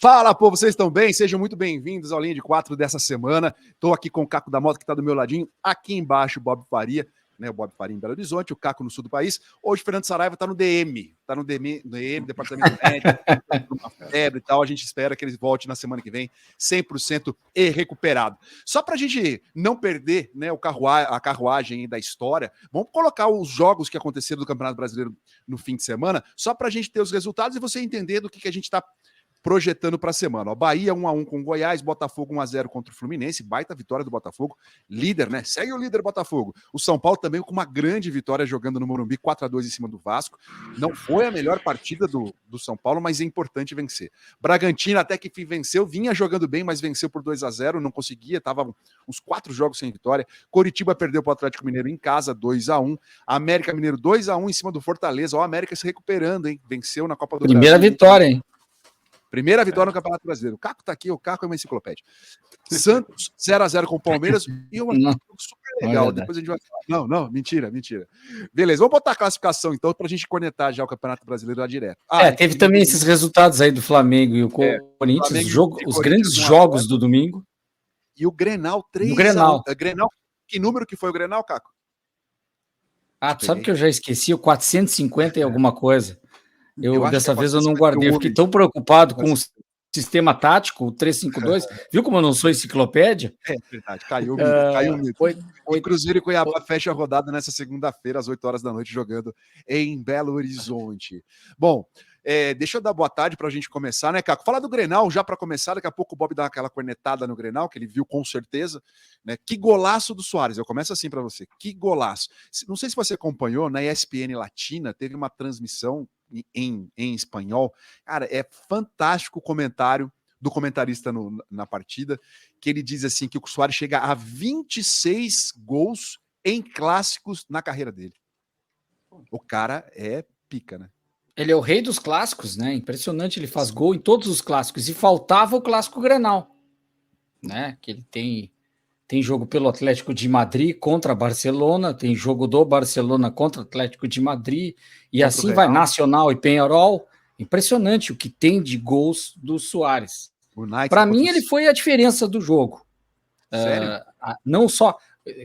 Fala, povo, vocês estão bem? Sejam muito bem-vindos ao Linha de 4 dessa semana. Estou aqui com o Caco da Moto, que está do meu ladinho. Aqui embaixo, o Bob Faria, né? O Bob Faria em Belo Horizonte, o Caco no sul do país. Hoje, o Fernando Saraiva está no DM. Está no DM, Departamento Médico, uma febre e tal. A gente espera que ele volte na semana que vem 100% e recuperado. Só para a gente não perder, né, a carruagem da história, vamos colocar os jogos que aconteceram do Campeonato Brasileiro no fim de semana, só para a gente ter os resultados e você entender do que a gente está projetando para a semana. Ó, Bahia 1-1 com o Goiás, Botafogo 1-0 contra o Fluminense, baita vitória do Botafogo, líder, né? Segue o líder Botafogo. O São Paulo também com uma grande vitória jogando no Morumbi, 4-2 em cima do Vasco. Não foi a melhor partida do São Paulo, mas é importante vencer. Bragantino até que venceu, vinha jogando bem, mas venceu por 2-0, não conseguia, tava uns 4 jogos sem vitória. Coritiba perdeu para o Atlético Mineiro em casa, 2-1. América Mineiro 2-1 em cima do Fortaleza. Ó, a América se recuperando, hein? Venceu na Copa do Brasil. Primeira vitória, hein? Primeira vitória no Campeonato Brasileiro. O Caco tá aqui, o Caco é uma enciclopédia. Santos, 0-0 com o Palmeiras. E uma super legal. Depois a gente vai falar. Não, mentira. Beleza, vamos botar a classificação, então, pra gente conectar já o Campeonato Brasileiro lá direto. Teve também esses resultados aí do Flamengo e o Corinthians, os grandes jogos do domingo. E o Grenal, 3-1. Grenal. Grenal. Que número que foi o Grenal, Caco? Tu sabe que eu já esqueci, o 450 e alguma coisa. Dessa vez eu não guardei, eu fiquei tão preocupado com o sistema tático, o 352. Viu como eu não sou enciclopédia? É verdade, caiu o mito. O Cruzeiro e Cuiabá fecha a rodada nessa segunda-feira, às 8 horas da noite, jogando em Belo Horizonte. Bom, deixa eu dar boa tarde para a gente começar, né, Caco? Falar do Grenal já para começar, daqui a pouco o Bob dá aquela cornetada no Grenal, que ele viu com certeza, né? Que golaço do Soares, eu começo assim para você, que golaço. Não sei se você acompanhou, na ESPN Latina, teve uma transmissão em espanhol, cara, é fantástico o comentário do comentarista na partida, que ele diz assim, que o Soares chega a 26 gols em clássicos na carreira dele. O cara é pica, né? Ele é o rei dos clássicos, né? Impressionante, ele faz gol em todos os clássicos, e faltava o clássico Grenal, né? Que ele tem jogo pelo Atlético de Madrid contra Barcelona, tem jogo do Barcelona contra o Atlético de Madrid, e contra assim vai Nacional e Peñarol. Impressionante o que tem de gols do Soares. Para mim, ele foi a diferença do jogo. Sério? Não só...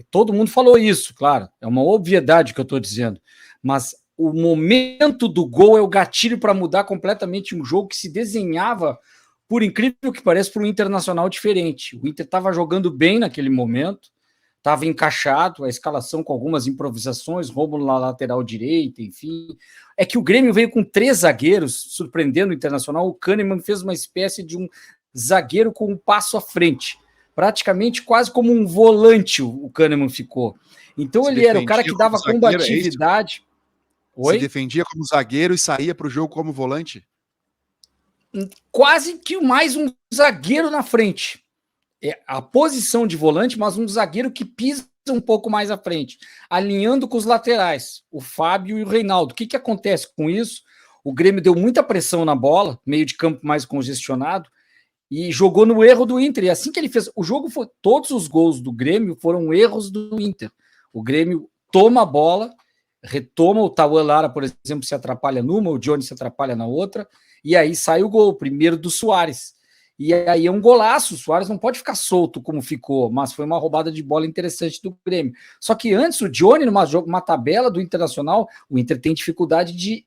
Todo mundo falou isso, claro. É uma obviedade que eu estou dizendo. Mas o momento do gol é o gatilho para mudar completamente um jogo que se desenhava, por incrível que pareça, para um Internacional diferente. O Inter estava jogando bem naquele momento, estava encaixado, a escalação com algumas improvisações, Rômulo na lateral direita, enfim. É que o Grêmio veio com 3 zagueiros, surpreendendo o Internacional. O Kahneman fez uma espécie de um zagueiro com um passo à frente, praticamente quase como um volante o Kahneman ficou. Então ele era o cara que dava combatividade. Se defendia como zagueiro e saía para o jogo como volante? Quase que mais um zagueiro na frente. É a posição de volante, mas um zagueiro que pisa um pouco mais à frente, alinhando com os laterais, o Fábio e o Reinaldo. O que acontece com isso? O Grêmio deu muita pressão na bola, meio de campo mais congestionado, e jogou no erro do Inter. E assim que ele fez, o jogo foi, todos os gols do Grêmio foram erros do Inter. O Grêmio toma a bola, retoma, o Tauan Lara, por exemplo, se atrapalha numa, o Johnny se atrapalha na outra, e aí sai o gol, primeiro do Soares. E aí é um golaço, o Soares não pode ficar solto como ficou, mas foi uma roubada de bola interessante do Grêmio. Só que antes, o Johnny, numa tabela do Internacional, o Inter tem dificuldade de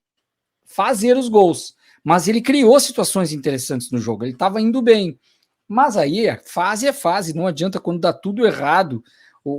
fazer os gols, mas ele criou situações interessantes no jogo, ele estava indo bem. Mas aí, é fase, não adianta quando dá tudo errado,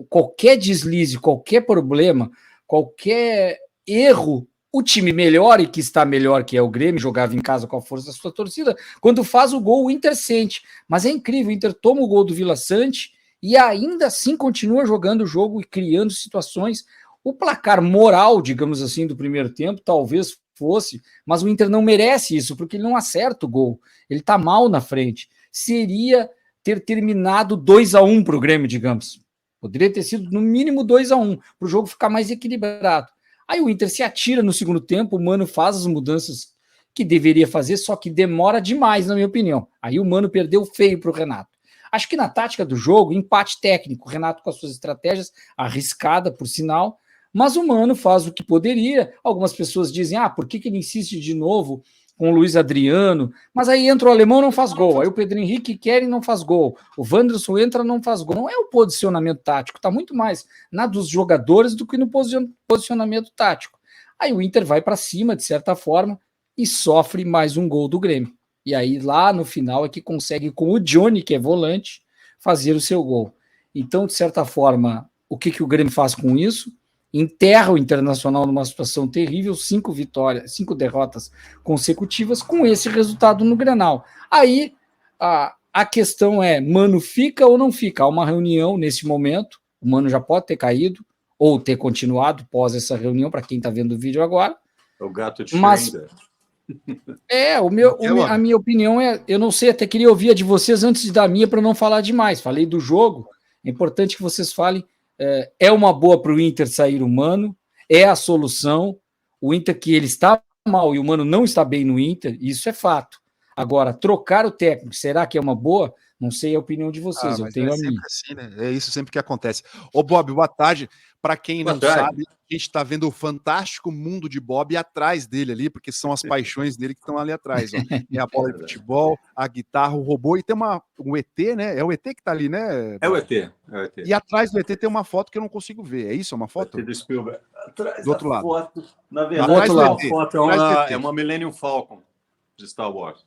qualquer deslize, qualquer problema, qualquer erro, o time melhor e que está melhor, que é o Grêmio, jogava em casa com a força da sua torcida, quando faz o gol, o Inter sente. Mas é incrível, o Inter toma o gol do Vila Sante e ainda assim continua jogando o jogo e criando situações. O placar moral, digamos assim, do primeiro tempo, talvez fosse, mas o Inter não merece isso, porque ele não acerta o gol. Ele está mal na frente. Seria ter terminado 2-1 para o Grêmio, digamos. Poderia ter sido no mínimo 2-1, para o jogo ficar mais equilibrado. Aí o Inter se atira no segundo tempo, o Mano faz as mudanças que deveria fazer, só que demora demais, na minha opinião. Aí o Mano perdeu feio para o Renato. Acho que na tática do jogo, empate técnico, o Renato com as suas estratégias, arriscada por sinal, mas o Mano faz o que poderia. Algumas pessoas dizem, por que ele insiste de novo com o Luiz Adriano, mas aí entra o alemão, não faz gol, aí o Pedro Henrique quer e não faz gol, o Wanderson entra, não faz gol. Não é o posicionamento tático, está muito mais na dos jogadores do que no posicionamento tático. Aí o Inter vai para cima, de certa forma, e sofre mais um gol do Grêmio. E aí lá no final é que consegue, com o Johnny, que é volante, fazer o seu gol. Então, de certa forma, o que o Grêmio faz com isso? Enterra o Internacional numa situação terrível, 5 derrotas consecutivas, com esse resultado no Grenal. Aí a questão é, Mano fica ou não fica? Há uma reunião nesse momento, o Mano já pode ter caído, ou ter continuado pós essa reunião, para quem está vendo o vídeo agora. O gato de Schrödinger. A minha opinião é, eu não sei, até queria ouvir a de vocês antes de dar a minha para não falar demais. Falei do jogo, é importante que vocês falem. É uma boa para o Inter sair o Mano, é a solução. O Inter que ele está mal e o Mano não está bem no Inter, isso é fato. Agora, trocar o técnico, será que é uma boa? Não sei a opinião de vocês, eu tenho a minha. Assim, né? É isso sempre que acontece. Ô Bob, boa tarde. Para quem não sabe, a gente está vendo o fantástico mundo de Bob atrás dele ali, porque são as paixões dele que estão ali atrás. Ó. Tem a bola de futebol, a guitarra, o robô, e tem um ET, né? É o ET que está ali, né? É o ET. E atrás do ET tem uma foto que eu não consigo ver. É isso? É uma foto? O ET do Spielberg. Atrás do outro lado. Foto, na verdade, uma foto é uma Millennium Falcon de Star Wars.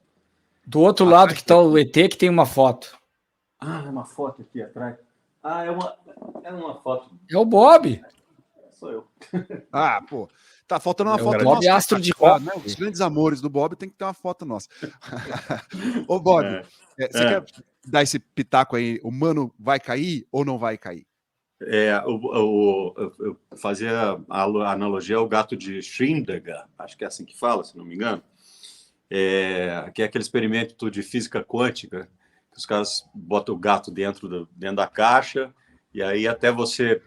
Do outro lado que está o ET, que tem uma foto. Ah, é uma foto aqui atrás. Ah, é uma foto. É o Bob. Sou eu. Ah, pô. Tá faltando uma foto nossa. Bob Astro de rock. Né? Os grandes amores do Bob tem que ter uma foto nossa. Ô, Bob, você quer dar esse pitaco aí? O Mano vai cair ou não vai cair? Eu fazia a analogia ao gato de Schrödinger, acho que é assim que fala, se não me engano. Que é aquele experimento de física quântica, que os caras botam o gato dentro da caixa, e aí até você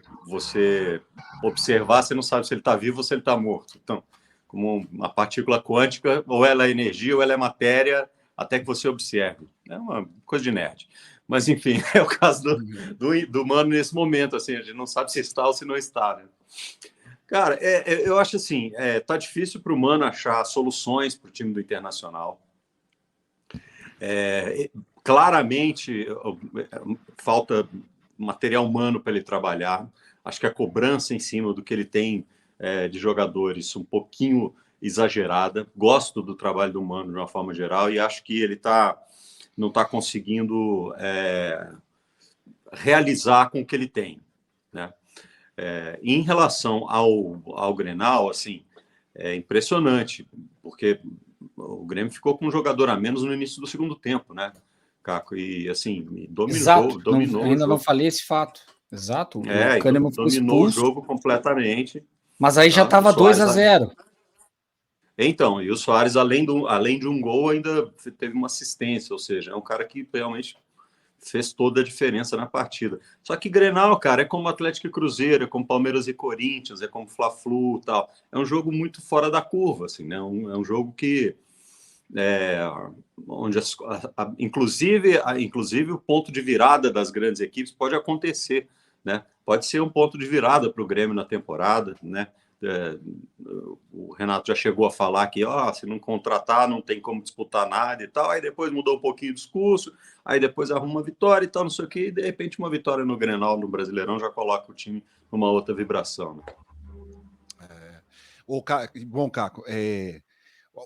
observar, você não sabe se ele está vivo ou se ele está morto. Então, como uma partícula quântica, ou ela é energia ou ela é matéria, até que você observe. É uma coisa de nerd. Mas, enfim, é o caso do Mano nesse momento, assim, a gente não sabe se está ou se não está, né? Cara, eu acho assim, tá difícil para o Mano achar soluções para o time do Internacional. Claramente, falta material humano para ele trabalhar. Acho que a cobrança em cima do que ele tem de jogadores um pouquinho exagerada. Gosto do trabalho do Mano de uma forma geral e acho que ele não está conseguindo realizar com o que ele tem, né? Em relação ao Grenal, assim, é impressionante, porque o Grêmio ficou com um jogador a menos no início do segundo tempo, né, Caco? E, assim, dominou ainda não falei esse fato. Exato. O Kahneman dominou o jogo completamente. Mas aí já estava 2-0. Então, e o Soares, além de um gol, ainda teve uma assistência, ou seja, é um cara que realmente fez toda a diferença na partida. Só que Grenal, cara, é como Atlético e Cruzeiro, é como Palmeiras e Corinthians, é como Fla-Flu e tal. É um jogo muito fora da curva, assim, né? É um jogo que onde inclusive o ponto de virada das grandes equipes pode acontecer, né? Pode ser um ponto de virada para o Grêmio na temporada, né? O Renato já chegou a falar que se não contratar não tem como disputar nada e tal, aí depois mudou um pouquinho o discurso, aí depois arruma uma vitória e tal, não sei o que, e de repente uma vitória no Grenal, no Brasileirão, já coloca o time numa outra vibração, né? Bom, Caco,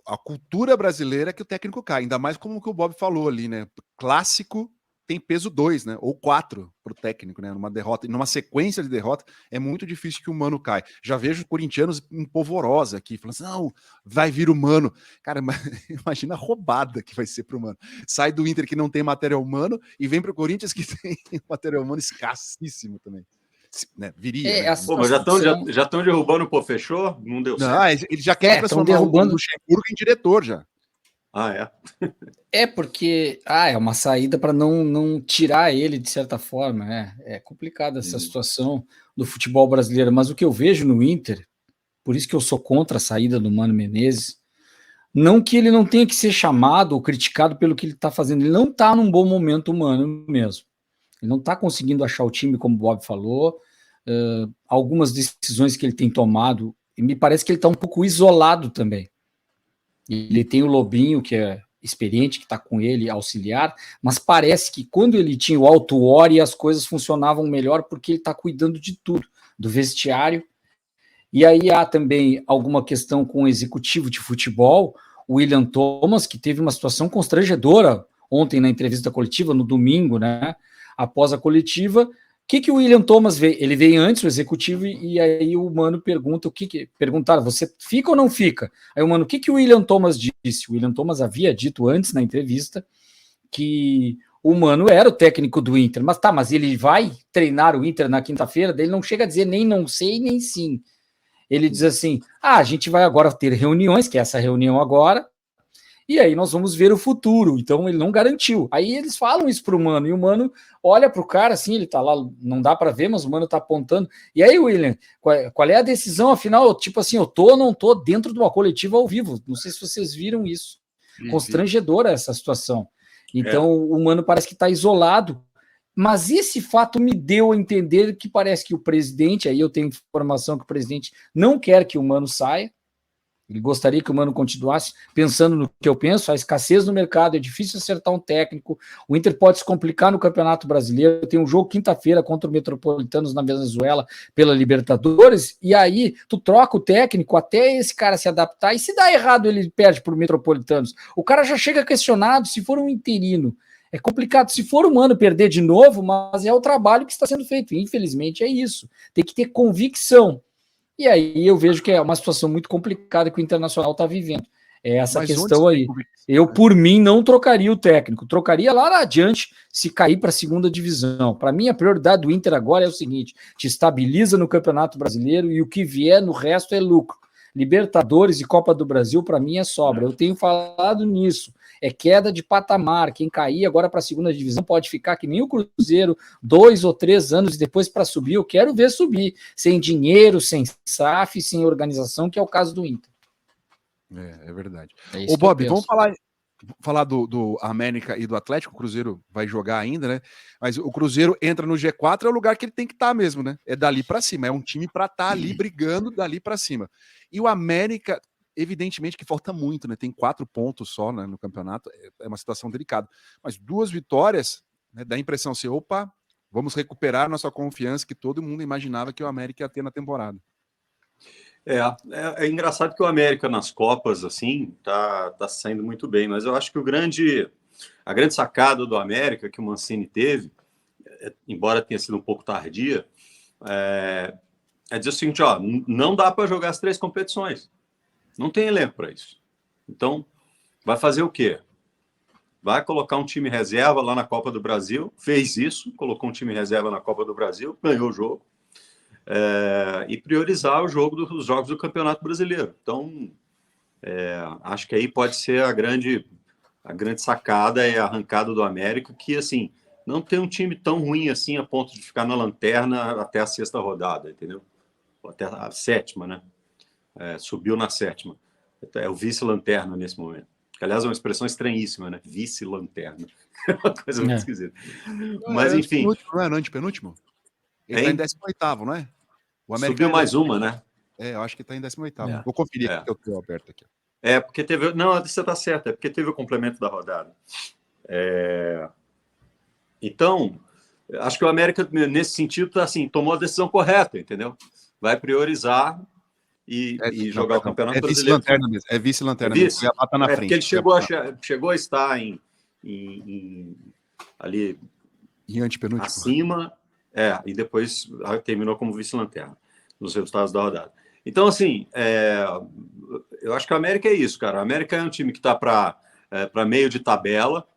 a cultura brasileira é que o técnico cai, ainda mais como que o Bob falou ali, né? Clássico tem peso 2, né? Ou 4 para o técnico, né? Numa derrota, numa sequência de derrota, é muito difícil que o Mano caia. Já vejo corintianos em polvorosa aqui, falando assim: não, vai vir o Mano. Cara, imagina a roubada que vai ser para o Mano. Sai do Inter que não tem material humano e vem para o Corinthians que tem material humano escassíssimo também. Né? Viria. Né? Mas já estão derrubando o Pô, fechou? Não deu certo. Não, ele já quer transformar o Luxemburgo em diretor já. Porque é uma saída para não tirar ele de certa forma. É complicada essa situação do futebol brasileiro, mas o que eu vejo no Inter, por isso que eu sou contra a saída do Mano Menezes, não que ele não tenha que ser chamado ou criticado pelo que ele está fazendo, ele não está num bom momento humano mesmo. Ele não está conseguindo achar o time, como o Bob falou. Algumas decisões que ele tem tomado, e me parece que ele está um pouco isolado também. Ele tem o Lobinho, que é experiente, que está com ele, auxiliar, mas parece que quando ele tinha o Autuori, as coisas funcionavam melhor porque ele está cuidando de tudo, do vestiário. E aí há também alguma questão com o executivo de futebol, o William Thomas, que teve uma situação constrangedora ontem na entrevista coletiva, no domingo, né? Após a coletiva. O que o William Thomas veio? Ele veio antes, o executivo, e aí o Mano pergunta perguntaram, você fica ou não fica? Aí o Mano, o que o William Thomas disse? O William Thomas havia dito antes na entrevista que o Mano era o técnico do Inter, mas ele vai treinar o Inter na quinta-feira, ele não chega a dizer nem não sei, nem sim. Ele diz assim, a gente vai agora ter reuniões, que é essa reunião agora, e aí nós vamos ver o futuro. Então ele não garantiu. Aí eles falam isso pro Mano, e o Mano olha pro cara assim, ele tá lá, não dá para ver, mas o Mano tá apontando. E aí, William, qual é a decisão? Afinal, tipo assim, eu tô ou não tô dentro de uma coletiva ao vivo? Não sei se vocês viram isso. Constrangedora essa situação. Então o Mano parece que tá isolado. Mas esse fato me deu a entender que parece que o presidente, aí eu tenho informação que o presidente não quer que o Mano saia, ele gostaria que o Mano continuasse, pensando no que eu penso, a escassez no mercado, é difícil acertar um técnico, o Inter pode se complicar no Campeonato Brasileiro, tem um jogo quinta-feira contra o Metropolitanos na Venezuela pela Libertadores, e aí tu troca o técnico até esse cara se adaptar, e se dá errado ele perde para o Metropolitanos, o cara já chega questionado, se for um interino, é complicado, se for o Mano perder de novo, mas é o trabalho que está sendo feito, infelizmente é isso, tem que ter convicção. E aí eu vejo que é uma situação muito complicada que o Internacional está vivendo. É essa mas questão aí. Eu, por mim, não trocaria o técnico. Trocaria lá adiante se cair para a segunda divisão. Para mim, a prioridade do Inter agora é o seguinte: te estabiliza no Campeonato Brasileiro e o que vier no resto é lucro. Libertadores e Copa do Brasil, para mim, é sobra. Eu tenho falado nisso. É queda de patamar. Quem cair agora para a segunda divisão pode ficar que nem o Cruzeiro, 2 ou 3 anos depois para subir. Eu quero ver subir. Sem dinheiro, sem SAF, sem organização, que é o caso do Inter. É verdade. Ô, Bob, vamos falar do América e do Atlético. O Cruzeiro vai jogar ainda, né? Mas o Cruzeiro entra no G4, é o lugar que ele tem que estar mesmo, né? É dali para cima. É um time para estar ali brigando dali para cima. E o América, evidentemente que falta muito, né? Tem 4 pontos só, né, no campeonato. É uma situação delicada. Mas 2 vitórias, né, dá a impressão assim, opa, vamos recuperar nossa confiança que todo mundo imaginava que o América ia ter na temporada. É engraçado que o América nas Copas, assim, tá saindo muito bem, mas eu acho que a grande sacada do América que o Mancini teve, embora tenha sido um pouco tardia, é dizer o seguinte, ó, não dá para jogar as 3 competições, não tem elenco para isso. Então, vai fazer o quê? Vai colocar um time reserva lá na Copa do Brasil, fez isso, colocou um time reserva na Copa do Brasil, ganhou o jogo, e priorizar os jogos do Campeonato Brasileiro. Então, acho que aí pode ser a grande sacada e a arrancada do América, que, assim, não tem um time tão ruim assim a ponto de ficar na lanterna até a 6ª rodada, entendeu? Até a 7ª, né? Subiu na 7ª. É o vice-lanterna nesse momento. Que, aliás, é uma expressão estranhíssima, né? Vice-lanterna. É uma coisa muito esquisita. Mas, enfim... Não é antepenúltimo? Ele está em 18º, não é? O América subiu mais uma, né? Eu acho que está em 18º. Vou conferir aqui que eu estou aberto aqui. Porque teve... Não, você está certo. É porque teve o complemento da rodada. Então, acho que o América, nesse sentido, assim, tomou a decisão correta, entendeu? Vai priorizar e jogar o Campeonato Brasileiro. Vice-lanterna mesmo. É vice-lanterna mesmo. Cuiabá está na frente. Porque ele chegou a estar ali em antepenúltimo. Acima... e depois terminou como vice-lanterna nos resultados da rodada. Então, assim, eu acho que o América é isso, cara. O América é um time que está para meio de tabela,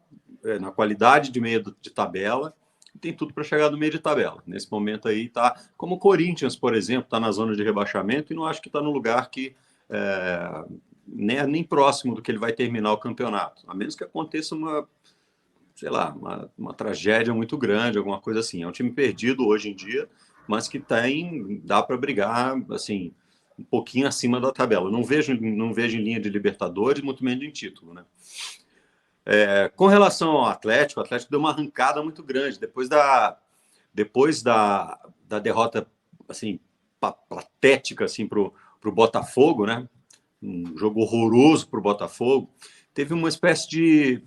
na qualidade de meio de tabela, e tem tudo para chegar no meio de tabela. Nesse momento aí está, como o Corinthians, por exemplo, está na zona de rebaixamento e não acho que está no lugar que nem próximo do que ele vai terminar o campeonato, a menos que aconteça uma tragédia muito grande, alguma coisa assim. É um time perdido hoje em dia, mas que dá para brigar, assim, um pouquinho acima da tabela. Não vejo em linha de Libertadores, muito menos em título, né? Com relação ao Atlético, o Atlético deu uma arrancada muito grande. Depois da derrota, assim, patética, assim, pro Botafogo, né? um jogo horroroso para o Botafogo, teve uma espécie de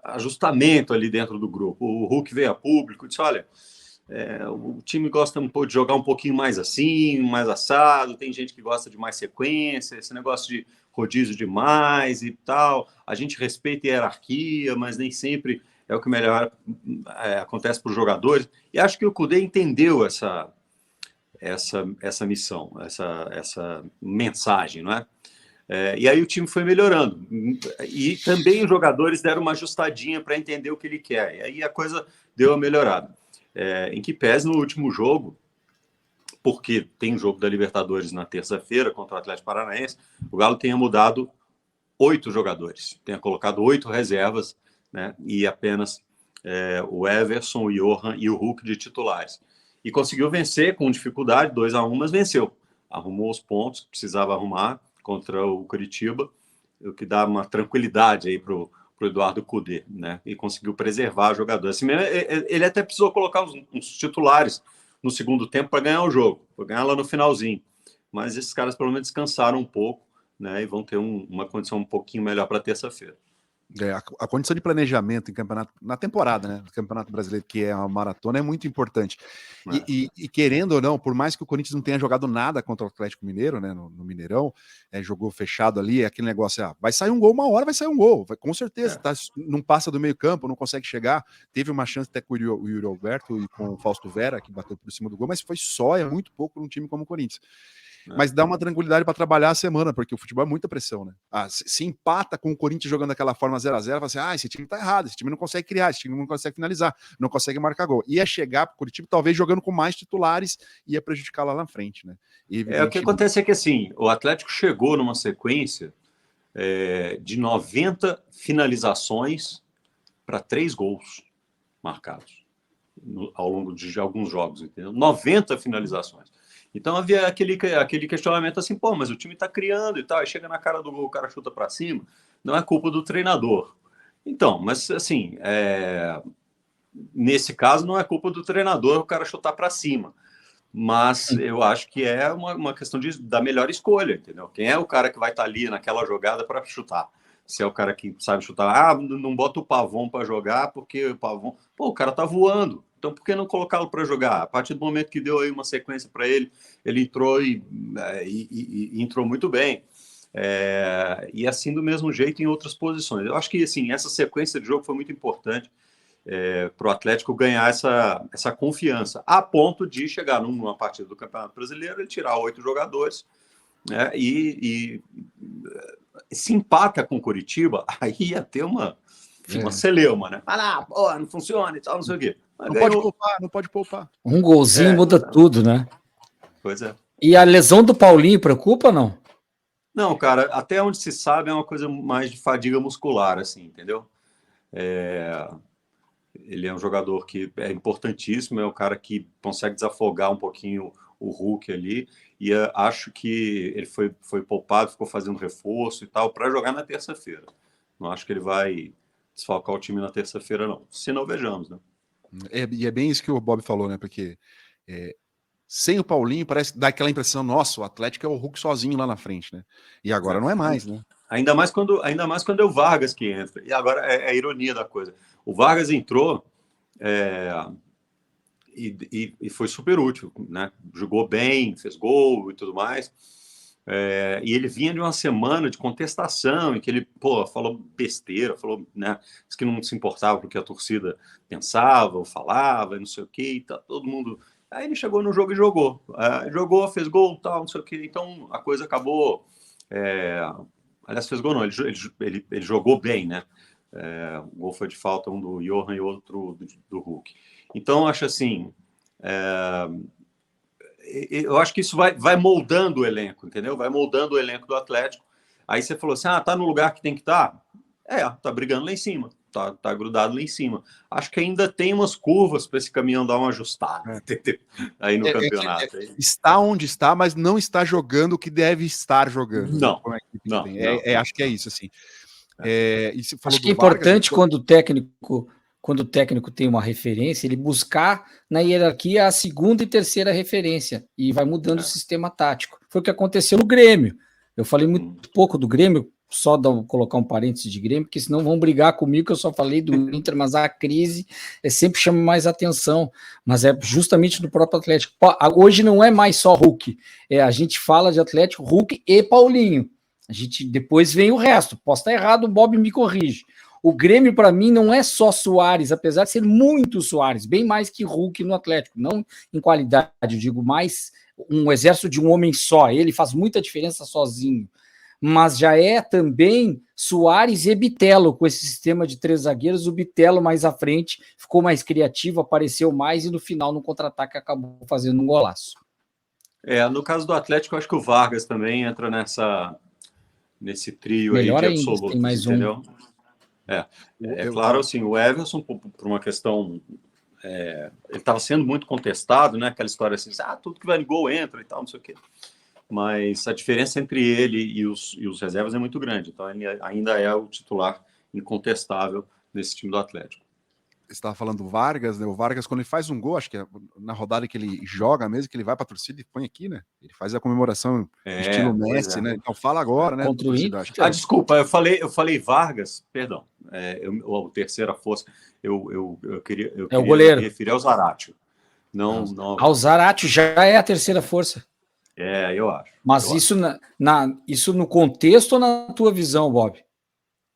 ajustamento ali dentro do grupo. O Hulk veio a público e disse, olha, o time gosta um pouco de jogar um pouquinho mais assim, mais assado, tem gente que gosta de mais sequência, esse negócio de rodízio demais e tal, a gente respeita a hierarquia, mas nem sempre é o que melhor acontece para os jogadores, e acho que o Kudê entendeu essa missão, essa mensagem, não é? E aí o time foi melhorando, e também os jogadores deram uma ajustadinha para entender o que ele quer, e aí a coisa deu uma melhorada. Em que pese no último jogo, porque tem jogo da Libertadores na terça-feira contra o Atlético Paranaense, o Galo tenha mudado 8 jogadores, tenha colocado 8 reservas, né, e apenas o Everson, o Johan e o Hulk de titulares. E conseguiu vencer com dificuldade, 2-1, mas venceu. Arrumou os pontos que precisava arrumar contra o Curitiba, o que dá uma tranquilidade aí para o Eduardo Kudê, né? E conseguiu preservar jogadores. Assim mesmo, ele até precisou colocar uns titulares no segundo tempo para ganhar o jogo, para ganhar lá no finalzinho. Mas esses caras pelo menos descansaram um pouco, né? E vão ter uma condição um pouquinho melhor para terça-feira. A condição de planejamento em campeonato, na temporada, né? Do Campeonato Brasileiro, que é uma maratona, é muito importante. E querendo ou não, por mais que o Corinthians não tenha jogado nada contra o Atlético Mineiro, né? No Mineirão, jogou fechado ali, aquele negócio, vai sair um gol, uma hora vai sair um gol, com certeza. Não passa do meio campo, não consegue chegar. Teve uma chance até com o Yuri Alberto e com o Fausto Vera, que bateu por cima do gol, mas foi só, é muito pouco num time como o Corinthians. Mas dá uma tranquilidade para trabalhar a semana, porque o futebol é muita pressão, né? Se empata com o Corinthians jogando daquela forma 0-0, fala assim, esse time tá errado, esse time não consegue criar, esse time não consegue finalizar, não consegue marcar gol. Ia chegar pro Curitiba, talvez jogando com mais titulares, ia prejudicar lá na frente, né? O que acontece é que, assim, o Atlético chegou numa sequência de 90 finalizações para 3 gols marcados ao longo de alguns jogos, entendeu? 90 finalizações. Então havia aquele questionamento assim, mas o time está criando e tal, aí chega na cara do gol, o cara chuta para cima, não é culpa do treinador. Então, mas assim, nesse caso não é culpa do treinador o cara chutar para cima, mas eu acho que é uma questão da melhor escolha, entendeu? Quem é o cara que vai estar ali naquela jogada para chutar? Se é o cara que sabe chutar, não bota o Pavon para jogar, porque o Pavon... o cara tá voando. Então, por que não colocá-lo para jogar? A partir do momento que deu aí uma sequência para ele, ele entrou e entrou muito bem. E assim, do mesmo jeito, em outras posições. Eu acho que assim, essa sequência de jogo foi muito importante para o Atlético ganhar essa confiança, a ponto de chegar numa partida do Campeonato Brasileiro, ele tirar 8 jogadores, né, e se empata com o Curitiba, aí ia ter uma celeuma, né? Não funciona e tal, não sei o quê. Não pode poupar. Um golzinho muda tudo, né? Pois é. E a lesão do Paulinho preocupa ou não? Não, cara, até onde se sabe é uma coisa mais de fadiga muscular, assim, entendeu? Ele é um jogador que é importantíssimo, é um cara que consegue desafogar um pouquinho o Hulk ali, e acho que ele foi poupado, ficou fazendo reforço e tal, para jogar na terça-feira. Não acho que ele vai desfalcar o time na terça-feira, não. Se não, vejamos, né? E é bem isso que o Bob falou, né? Porque sem o Paulinho, parece dar aquela impressão, nossa, o Atlético é o Hulk sozinho lá na frente, né? E agora não é mais, né? Ainda mais quando é o Vargas que entra. E agora é a ironia da coisa. O Vargas entrou e foi super útil, né? Jogou bem, fez gol e tudo mais. E ele vinha de uma semana de contestação, em que ele falou besteira, falou, né, que não se importava com o que a torcida pensava ou falava, não sei o que, tá todo mundo. Aí ele chegou no jogo e jogou. Jogou, fez gol, tal, não sei o que. Então a coisa acabou. Aliás, fez gol não, ele jogou bem, né? O gol foi de falta, um do Johan e outro do Hulk. Então, acho assim. Eu acho que isso vai moldando o elenco, entendeu? Vai moldando o elenco do Atlético. Aí você falou assim, tá no lugar que tem que estar? Tá brigando lá em cima, tá grudado lá em cima. Acho que ainda tem umas curvas para esse caminhão dar uma ajustada, entendeu? Aí no campeonato. Está onde está, mas não está jogando o que deve estar jogando. Não, não. Acho que é isso, assim. Acho que é importante quando o técnico tem uma referência, ele buscar na hierarquia a segunda e terceira referência e vai mudando o sistema tático. Foi o que aconteceu no Grêmio. Eu falei muito pouco do Grêmio, só colocar um parênteses de Grêmio, porque senão vão brigar comigo que eu só falei do Inter, mas a crise sempre chama mais atenção, mas é justamente do próprio Atlético. Hoje não é mais só Hulk, a gente fala de Atlético, Hulk e Paulinho. A gente depois vem o resto. Posso estar errado, o Bob me corrige. O Grêmio, para mim, não é só Soares, apesar de ser muito Soares, bem mais que Hulk no Atlético, não em qualidade, eu digo mais um exército de um homem só, ele faz muita diferença sozinho, mas já é também Soares e Bitelo, com esse sistema de 3 zagueiros, o Bitelo mais à frente ficou mais criativo, apareceu mais e no final, no contra-ataque, acabou fazendo um golaço. No caso do Atlético, eu acho que o Vargas também entra nesse trio melhor aí de ainda, absolutos, tem mais entendeu? Claro, assim, o Everson, por uma questão... ele estava sendo muito contestado, né? Aquela história assim, tudo que vai em gol entra e tal, não sei o quê. Mas a diferença entre ele e os reservas é muito grande. Então, ele ainda é o titular incontestável nesse time do Atlético. Você estava falando do Vargas, né? O Vargas, quando ele faz um gol, acho que é na rodada que ele joga mesmo, que ele vai para a torcida e põe aqui, né? Ele faz a comemoração estilo Messi, né? Então fala agora, né? Contra o Inter. Desculpa, eu falei Vargas, perdão. O terceira força, eu queria o goleiro. me referir ao Zaratio. Não. Ao Zaratio já é a terceira força. Eu acho. Mas isso no contexto ou na tua visão, Bob?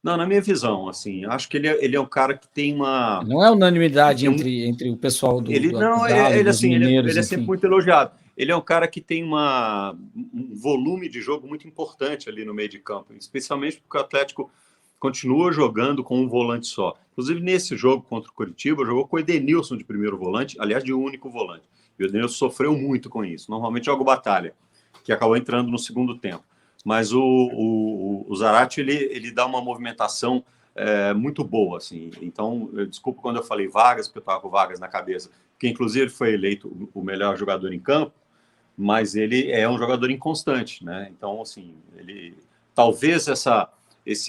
Não, na minha visão, assim, acho que ele é um cara que tem uma... Não é unanimidade entre o pessoal do Galo, ele é sempre muito elogiado. Ele é um cara que tem um volume de jogo muito importante ali no meio de campo, especialmente porque o Atlético continua jogando com um volante só. Inclusive, nesse jogo contra o Coritiba, jogou com o Edenilson de primeiro volante, aliás, de único volante. E o Edenilson sofreu muito com isso. Normalmente joga o Batalha, que acabou entrando no segundo tempo. Mas o Zaratio, ele dá uma movimentação muito boa, assim. Então, desculpa quando eu falei Vargas, porque eu estava com Vargas na cabeça, porque inclusive ele foi eleito o melhor jogador em campo, mas ele é um jogador inconstante, né? Então, assim, talvez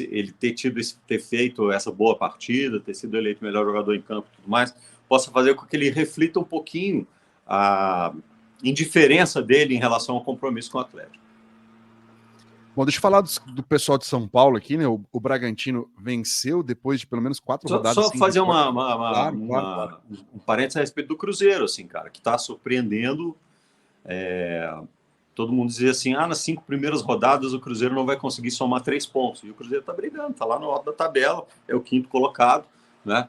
ele ter feito essa boa partida, ter sido eleito o melhor jogador em campo e tudo mais, possa fazer com que ele reflita um pouquinho a indiferença dele em relação ao compromisso com o Atlético. Bom, deixa eu falar do pessoal de São Paulo aqui, né? O Bragantino venceu depois de pelo menos 4 rodadas. Só fazer um parênteses a respeito do Cruzeiro, assim, cara, que está surpreendendo. Todo mundo dizia assim, nas 5 primeiras rodadas o Cruzeiro não vai conseguir somar 3 pontos. E o Cruzeiro está brigando, está lá no alto da tabela, é o 5º colocado, né?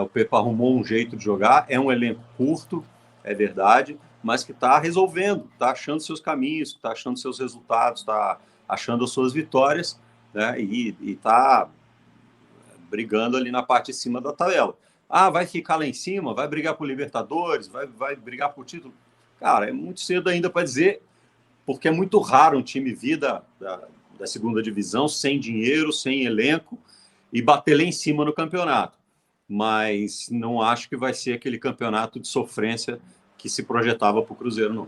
O Pepa arrumou um jeito de jogar, é um elenco curto, é verdade, mas que está resolvendo, está achando seus caminhos, está achando seus resultados, está achando as suas vitórias, né? E está brigando ali na parte de cima da tabela. Vai ficar lá em cima, vai brigar por Libertadores, vai brigar por título. Cara, é muito cedo ainda para dizer, porque é muito raro um time vir da segunda divisão sem dinheiro, sem elenco e bater lá em cima no campeonato. Mas não acho que vai ser aquele campeonato de sofrência que se projetava para o Cruzeiro, não.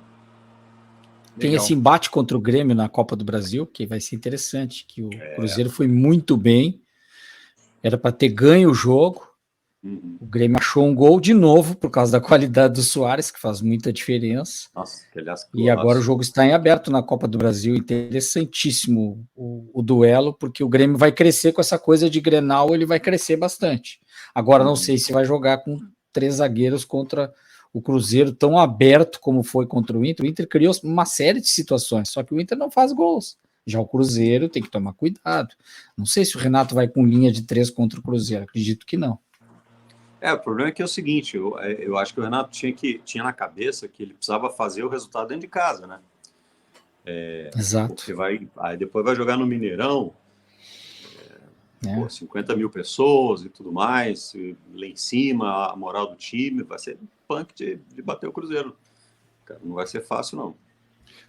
Tem Legal. Esse embate contra o Grêmio na Copa do Brasil, que vai ser interessante, que o Cruzeiro foi muito bem, era para ter ganho o jogo, o Grêmio achou um gol de novo, por causa da qualidade do Soares, que faz muita diferença. Nossa, aliás, e agora o jogo está em aberto na Copa do Brasil, interessantíssimo o duelo, porque o Grêmio vai crescer com essa coisa de Grenal, ele vai crescer bastante. Agora não sei se vai jogar com 3 zagueiros contra o Cruzeiro tão aberto como foi contra o Inter. O Inter criou uma série de situações, só que o Inter não faz gols. Já o Cruzeiro tem que tomar cuidado. Não sei se o Renato vai com linha de 3 contra o Cruzeiro, acredito que não. O problema é que é o seguinte, eu acho que o Renato tinha na cabeça que ele precisava fazer o resultado dentro de casa, né? Exato. Porque aí depois vai jogar no Mineirão, 50 mil pessoas e tudo mais, e lá em cima, a moral do time, vai ser punk de bater o Cruzeiro. Cara, não vai ser fácil, não.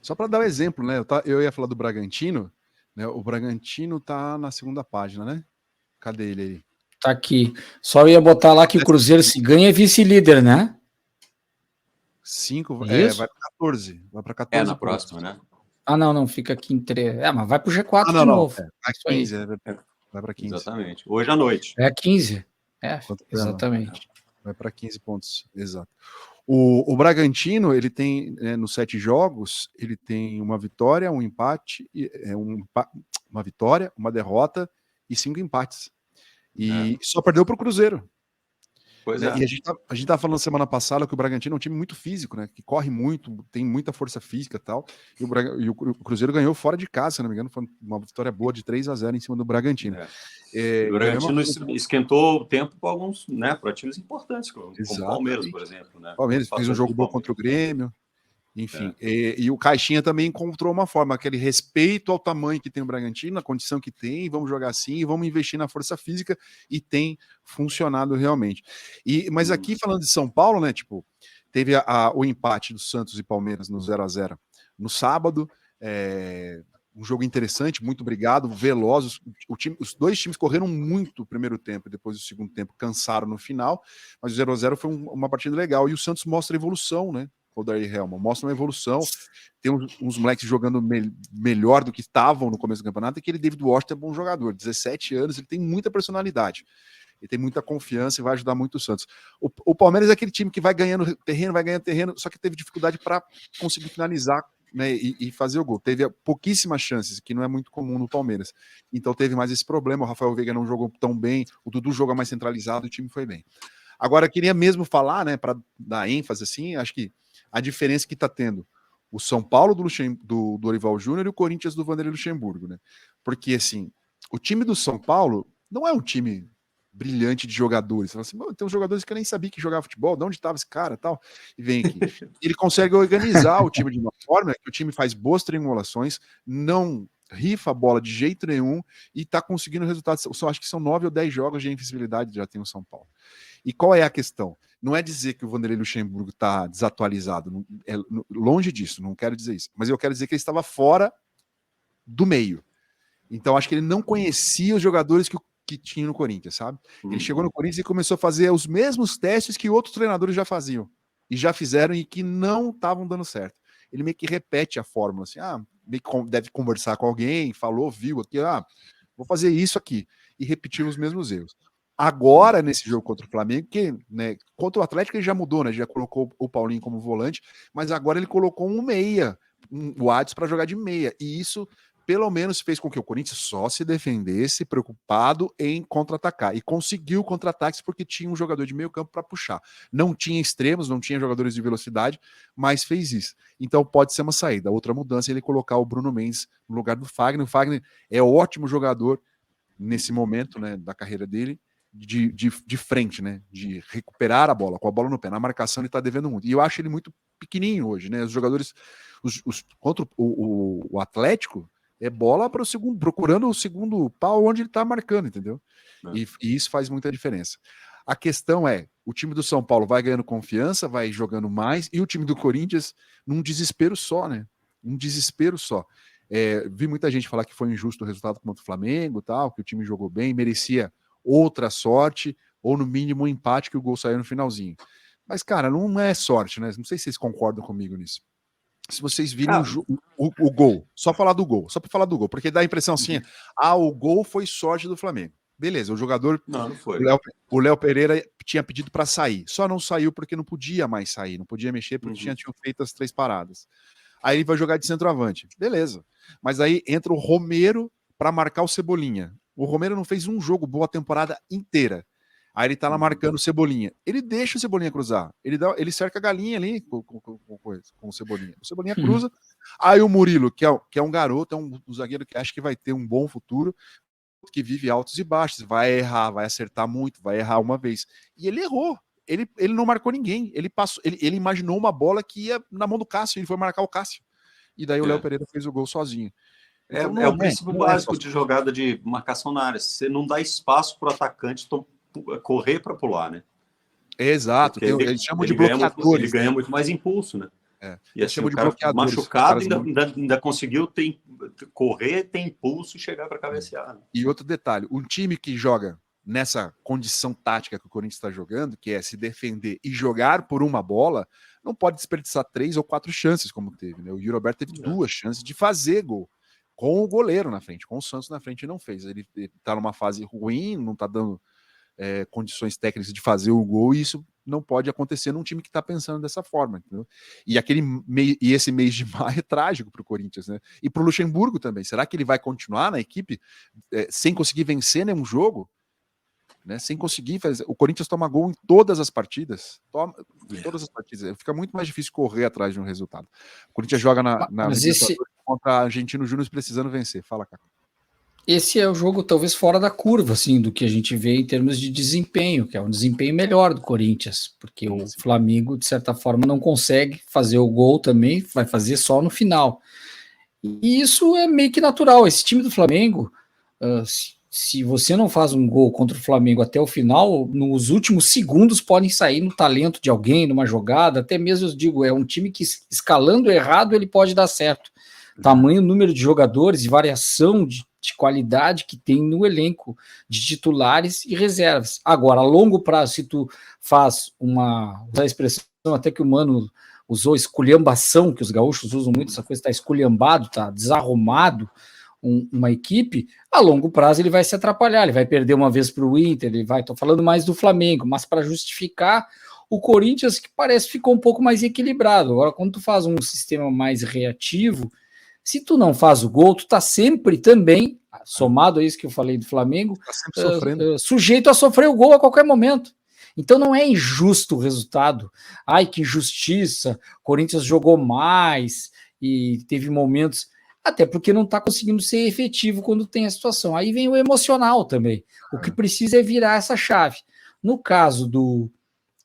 Só para dar um exemplo, né? Eu ia falar do Bragantino, né? O Bragantino tá na segunda página, né? Cadê ele aí? Tá aqui. Só ia botar lá que o Cruzeiro se ganha é vice-líder, né? 5, vai para 14. Vai para 14. Na próxima, né? Não, fica aqui em 3. Mas vai pro G4 de novo. Vai 15, vai para 15. Exatamente. Hoje à noite. É 15. Exatamente. Vai para 15 pontos, exato. O Bragantino, ele tem, nos 7 jogos, ele tem uma vitória, um empate, uma vitória, uma derrota e 5 empates. E só perdeu para o Cruzeiro. Pois Né? é. E a gente tá falando semana passada que o Bragantino é um time muito físico, né? Que corre muito, tem muita força física e tal. E o Cruzeiro ganhou fora de casa, se não me engano, foi uma vitória boa de 3-0 em cima do Bragantino. O Bragantino esquentou o tempo para alguns, né? Para times importantes, como o Palmeiras, por exemplo. Né? Palmeiras fez um jogo bom contra o Grêmio. Enfim, e o Caixinha também encontrou uma forma, aquele respeito ao tamanho que tem o Bragantino, a condição que tem, vamos jogar assim, e vamos investir na força física, e funcionado realmente. Mas aqui, falando de São Paulo, né, tipo, teve o empate do Santos e Palmeiras no 0-0 no sábado, um jogo interessante, muito brigado, veloz, os dois times correram muito no primeiro tempo, e depois do segundo tempo cansaram no final, mas o 0-0 foi uma partida legal, e o Santos mostra evolução, né, o Daí Helma, mostra uma evolução, tem uns moleques jogando melhor do que estavam no começo do campeonato, e aquele David Washington é bom jogador, 17 anos, ele tem muita personalidade, ele tem muita confiança e vai ajudar muito o Santos. O Palmeiras é aquele time que vai ganhando terreno, só que teve dificuldade para conseguir finalizar, né, e fazer o gol. Teve pouquíssimas chances, que não é muito comum no Palmeiras. Então teve mais esse problema, o Rafael Veiga não jogou tão bem, o Dudu joga mais centralizado, o time foi bem. Agora, eu queria mesmo falar, né, para dar ênfase, assim, acho que a diferença que está tendo o São Paulo do Dorival Júnior e o Corinthians do Vanderlei Luxemburgo, né? Porque, assim, o time do São Paulo não é um time brilhante de jogadores. Você fala assim, tem uns jogadores que eu nem sabia que jogava futebol, de onde estava esse cara e tal, e vem aqui. Ele consegue organizar o time de uma forma que o time faz boas triangulações, não rifa a bola de jeito nenhum e está conseguindo resultados. Eu só acho que são 9 ou 10 jogos de invencibilidade já tem o São Paulo. E qual é a questão? Não é dizer que o Vanderlei Luxemburgo está desatualizado, longe disso, não quero dizer isso, mas eu quero dizer que ele estava fora do meio. Então acho que ele não conhecia os jogadores que tinha no Corinthians, sabe? Ele chegou no Corinthians e começou a fazer os mesmos testes que outros treinadores já faziam, e já fizeram e que não estavam dando certo. Ele meio que repete a fórmula, assim, meio que deve conversar com alguém, falou, viu aqui, vou fazer isso aqui, e repetir os mesmos erros. Agora, nesse jogo contra o Flamengo, que, né, contra o Atlético ele já mudou, né? Já colocou o Paulinho como volante, mas agora ele colocou um meia, o Adson para jogar de meia. E isso, pelo menos, fez com que o Corinthians só se defendesse, preocupado em contra-atacar. E conseguiu contra-ataques porque tinha um jogador de meio campo para puxar. Não tinha extremos, não tinha jogadores de velocidade, mas fez isso. Então pode ser uma saída. Outra mudança é ele colocar o Bruno Mendes no lugar do Fagner. O Fagner é ótimo jogador nesse momento, né, da carreira dele, de frente, né? De recuperar a bola, com a bola no pé. Na marcação ele tá devendo muito. E eu acho ele muito pequenininho hoje, né? Os jogadores contra o Atlético é bola para o segundo, procurando o segundo pau onde ele tá marcando, entendeu? E isso faz muita diferença. A questão é, o time do São Paulo vai ganhando confiança, vai jogando mais, e o time do Corinthians num desespero só, né? Um desespero só. Vi muita gente falar que foi injusto o resultado contra o Flamengo, tal, que o time jogou bem, merecia outra sorte, ou no mínimo um empate que o gol saiu no finalzinho. Mas, cara, não é sorte, né? Não sei se vocês concordam comigo nisso. Se vocês virem o gol, só falar do gol, só para falar do gol, porque dá a impressão assim, o gol foi sorte do Flamengo. Beleza, o jogador, não foi. O Léo Pereira tinha pedido para sair, só não saiu porque não podia mais sair, não podia mexer porque tinham feito as 3 paradas. Aí ele vai jogar de centroavante, beleza. Mas aí entra o Romero para marcar o Cebolinha. O Romero não fez um jogo boa a temporada inteira. Aí ele tá lá marcando o Cebolinha. Ele deixa o Cebolinha cruzar. Ele cerca a galinha ali com o Cebolinha. O Cebolinha cruza. Aí o Murilo, que é um garoto, é um zagueiro que acha que vai ter um bom futuro, que vive altos e baixos. Vai errar, vai acertar muito, vai errar uma vez. E ele errou. Ele não marcou ninguém. Ele imaginou uma bola que ia na mão do Cássio. Ele foi marcar o Cássio. E daí o Léo Pereira fez o gol sozinho. Então, é o princípio básico de jogada de marcação na área. Você não dá espaço para o atacante correr para pular, né? Exato. Eles chamam de bloqueadores. Ele ganha muito mais impulso, né? E assim, o cara machucado ainda conseguiu correr, ter impulso e chegar para cabecear. Né? E outro detalhe, um time que joga nessa condição tática que o Corinthians está jogando, que é se defender e jogar por uma bola, não pode desperdiçar 3 ou 4 chances como teve. Né? O Yuri Alberto teve 2 chances de fazer gol. Com o goleiro na frente, com o Santos na frente, e não fez. Ele tá numa fase ruim, não tá dando condições técnicas de fazer o gol, e isso não pode acontecer num time que está pensando dessa forma, entendeu? E esse mês de maio é trágico para o Corinthians, né? E para o Luxemburgo também. Será que ele vai continuar na equipe sem conseguir vencer nenhum jogo? Né, sem conseguir fazer. O Corinthians toma gol em todas as partidas. Fica muito mais difícil correr atrás de um resultado. O Corinthians joga na contra a Argentino Júnior precisando vencer. Fala, cara. Esse é o jogo talvez fora da curva, assim, do que a gente vê em termos de desempenho, que é um desempenho melhor do Corinthians, porque o Flamengo, de certa forma, não consegue fazer o gol também, vai fazer só no final. E isso é meio que natural. Esse time do Flamengo, se você não faz um gol contra o Flamengo até o final, nos últimos segundos podem sair no talento de alguém, numa jogada, até mesmo, eu digo, é um time que escalando errado ele pode dar certo. Tamanho, número de jogadores e variação de qualidade que tem no elenco de titulares e reservas. Agora, a longo prazo, se tu faz usar a expressão até que o Mano usou, esculhambação, que os gaúchos usam muito, essa coisa está esculhambado, está desarrumado, uma equipe, a longo prazo ele vai se atrapalhar, ele vai perder uma vez para o Inter, estou falando mais do Flamengo, mas para justificar o Corinthians, que parece que ficou um pouco mais equilibrado. Agora, quando tu faz um sistema mais reativo, se tu não faz o gol, tu tá sempre também, somado a isso que eu falei do Flamengo, sujeito a sofrer o gol a qualquer momento. Então não é injusto o resultado. Ai, que injustiça, Corinthians jogou mais e teve momentos... Até porque não está conseguindo ser efetivo quando tem a situação. Aí vem o emocional também. O que precisa é virar essa chave. No caso do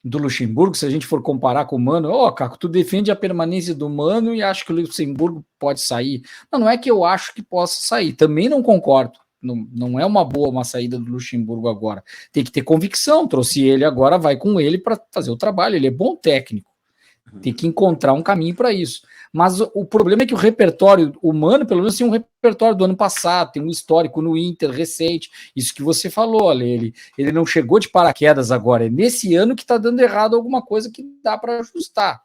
Luxemburgo, se a gente for comparar com o Mano, Caco, tu defende a permanência do Mano e acha que o Luxemburgo pode sair. Não é que eu acho que possa sair. Também não concordo. Não é uma boa uma saída do Luxemburgo agora. Tem que ter convicção. Trouxe ele agora, vai com ele para fazer o trabalho. Ele é bom técnico. Tem que encontrar um caminho para isso. Mas o problema é que o repertório humano, pelo menos, tem um repertório do ano passado, tem um histórico no Inter recente. Isso que você falou, Ale, ele não chegou de paraquedas agora. É nesse ano que está dando errado alguma coisa que dá para ajustar.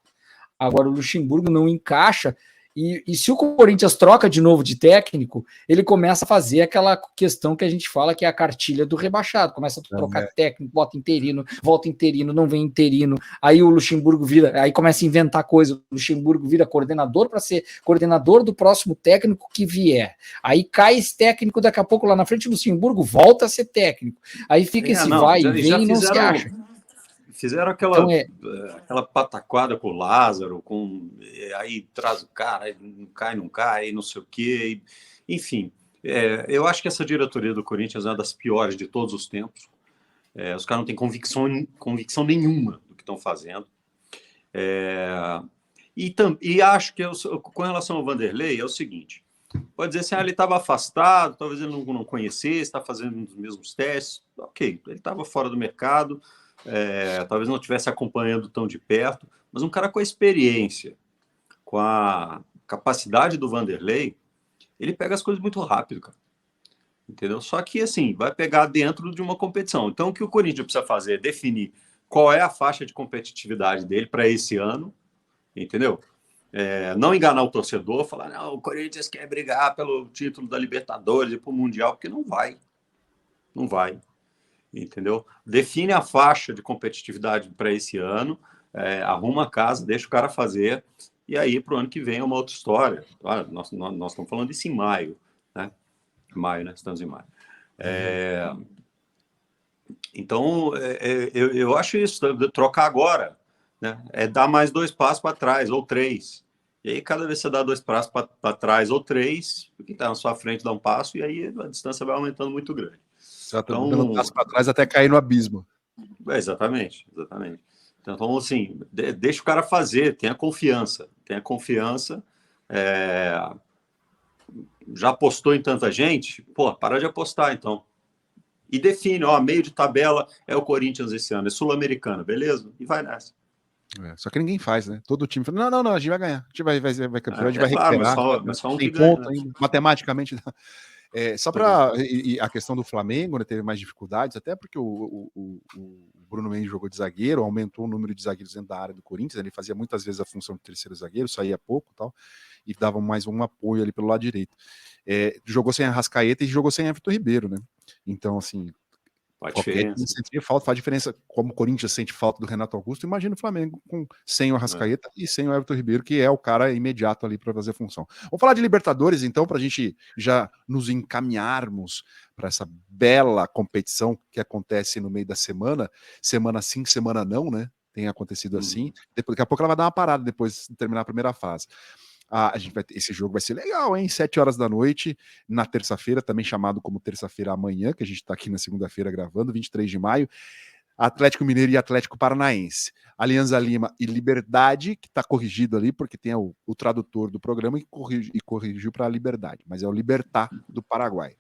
Agora o Luxemburgo não encaixa. E se o Corinthians troca de novo de técnico, ele começa a fazer aquela questão que a gente fala que é a cartilha do rebaixado. Começa a trocar técnico, bota interino, volta interino, não vem interino. Aí o Luxemburgo aí começa a inventar coisa. O Luxemburgo vira coordenador para ser coordenador do próximo técnico que vier. Aí cai esse técnico, daqui a pouco lá na frente o Luxemburgo volta a ser técnico. Aí fica vai e vem e não se acha. Fizeram aquela pataquada com o Lázaro, aí traz o cara, aí não cai, não sei o quê. Enfim, eu acho que essa diretoria do Corinthians é uma das piores de todos os tempos. Os caras não têm convicção nenhuma do que estão fazendo. E acho que, com relação ao Vanderlei, é o seguinte: pode dizer assim, ele estava afastado, talvez ele não conhecesse, está fazendo os mesmos testes. Ok, ele estava fora do mercado. Talvez não estivesse acompanhando tão de perto, mas um cara com a experiência, com a capacidade do Vanderlei, ele pega as coisas muito rápido, cara. Entendeu? Só que, assim, vai pegar dentro de uma competição. Então, o que o Corinthians precisa fazer é definir qual é a faixa de competitividade dele para esse ano, entendeu? Não enganar o torcedor, falar, não, o Corinthians quer brigar pelo título da Libertadores e para o Mundial, porque não vai. Não vai. Entendeu? Define a faixa de competitividade para esse ano, arruma a casa, deixa o cara fazer, e aí para o ano que vem é uma outra história. Nós estamos falando disso em maio, né? Maio, né? Estamos em maio. Então, eu acho isso, trocar agora, né? Dar mais 2 passos para trás, ou 3. E aí, cada vez que você dá 2 passos para trás, ou 3, quem está na sua frente dá um passo, e aí a distância vai aumentando muito grande. Você está dando passo para trás até cair no abismo. Exatamente. Então, assim, deixa o cara fazer, tenha confiança. Já apostou em tanta gente? Para de apostar, então. E define, meio de tabela é o Corinthians esse ano, é sul-americano, beleza? E vai nessa. Só que ninguém faz, né? Todo time fala, não, a gente vai ganhar, a gente vai campeão, a gente vai claro, recuperar. mas só um tem que ganha, ponto ainda, matematicamente. Só para a questão do Flamengo, né, teve mais dificuldades, até porque o Bruno Mendes jogou de zagueiro, aumentou o número de zagueiros dentro da área do Corinthians, ele fazia muitas vezes a função de terceiro zagueiro, saía pouco e tal, e dava mais um apoio ali pelo lado direito. Jogou sem Arrascaeta e jogou sem Everton Ribeiro, né? Então, assim, Faz Qualquer diferença. time sentia falta, faz diferença. Como o Corinthians sente falta do Renato Augusto, imagina o Flamengo sem o Arrascaeta e sem o Everton Ribeiro, que é o cara imediato ali para fazer a função. Vamos falar de Libertadores, então, para a gente já nos encaminharmos para essa bela competição que acontece no meio da semana sim, semana não, né? Tem acontecido assim. Daqui a pouco ela vai dar uma parada depois de terminar a primeira fase. A gente esse jogo vai ser legal, hein? 7 horas da noite, na terça-feira, também chamado como terça-feira amanhã, que a gente está aqui na segunda-feira gravando, 23 de maio. Atlético Mineiro e Atlético Paranaense. Alianza Lima e Liberdade, que está corrigido ali, porque tem o tradutor do programa e corrigiu para a Liberdade, mas é o Libertad do Paraguai.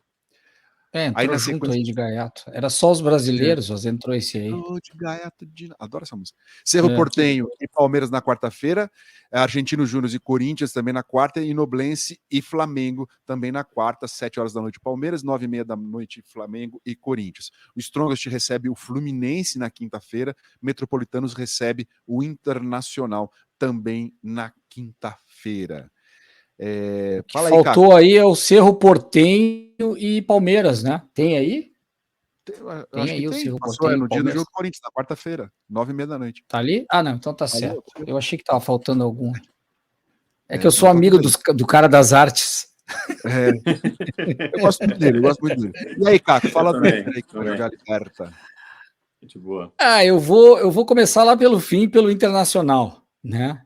Entrou Aí na junto sequência... aí de gaiato. Era só os brasileiros, mas entrou esse aí. De gaiato Adoro essa música. Cerro Porteño e Palmeiras na quarta-feira, Argentino Júnior e Corinthians também na quarta, e Noblense e Flamengo também na quarta, 7 horas da noite Palmeiras, 9h30 da noite Flamengo e Corinthians. O Strongest recebe o Fluminense na quinta-feira, Metropolitanos recebe o Internacional também na quinta-feira. Fala aí, faltou Caco. aí é o Cerro Porteño e Palmeiras, né? Tem aí? Acho aí que o tem. Cerro Passou, Porteño no dia do Palmeiras. jogo do Corinthians, na quarta-feira, 9h30 da noite. Tá ali? Ah, não, então tá certo. Eu achei que tava faltando algum. É que eu sou amigo do cara das artes. Eu gosto muito dele, E aí, Caco, fala do que vai jogar Liberta. Gente boa. Eu vou começar lá pelo fim, pelo Internacional, né?